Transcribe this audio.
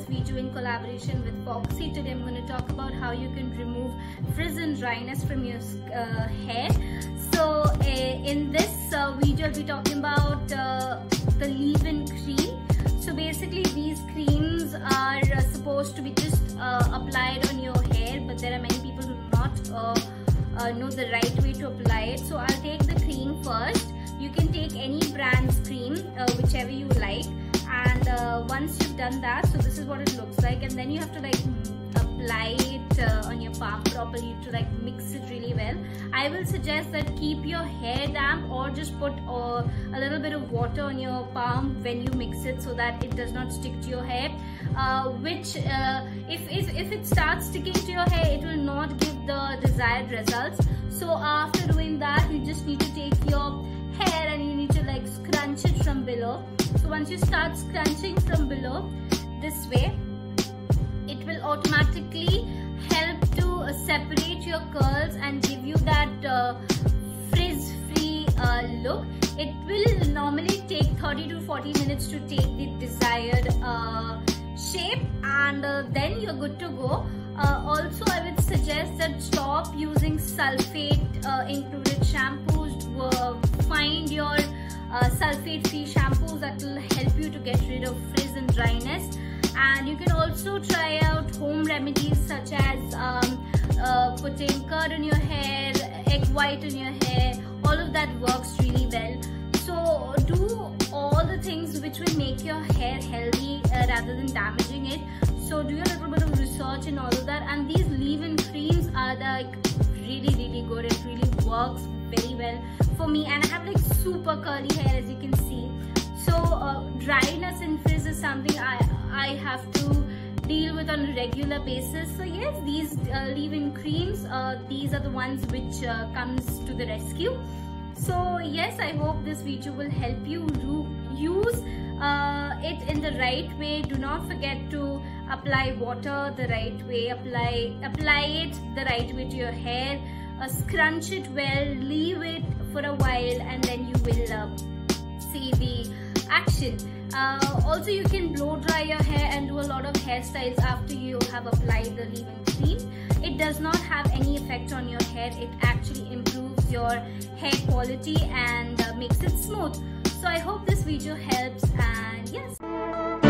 video in collaboration with Foxy. Today I'm going to talk about how you can remove frizz and dryness from your hair. So in this video I'll be talking about the leave-in cream. So basically these creams are supposed to be just applied on your hair, but there are many people who do not know the right way to apply it. So I'll take the cream first. You can take any brand's cream, whichever you like, and once you've done that, so this is what it looks like, and then you have to like apply it on your palm properly to like mix it really well. I will suggest that keep your hair damp or just put a little bit of water on your palm when you mix it so that it does not stick to your hair, which if it starts sticking to your hair, it will not give the desired results. So after doing that, you just need to take your hair and you need to like scrunch it from below. So once you start scrunching from below this way, it will automatically help to separate your curls and give you that frizz free look. It will normally take 30 to 40 minutes to take the desired shape, and then you're good to go. Also, I would suggest that stop using sulfate included shampoos. Find your sulfate free shampoos that will help you to get rid of frizz and dryness. And you can also try out home remedies such as putting curd in your hair, egg white in your hair. All of that works really well. So do all the things which will make your hair healthy rather than damaging it. So do a little bit of research and all of that. And these leave-in creams are like really good. It really works very well for me, and I have like super curly hair, as you can see. So dryness and frizz is something I have to deal with on a regular basis. So yes, these leave-in creams, these are the ones which comes to the rescue. So yes, I hope this video will help you use it in the right way. Do not forget to apply water the right way, apply it the right way to your hair, scrunch it well, leave it for a while, and then you will see the action. Also, you can blow dry your hair and do a lot of hairstyles after you have applied the leave-in cream. It does not have any effect on your hair. It actually improves your hair quality and makes it smooth. So I hope this video helps, and yes.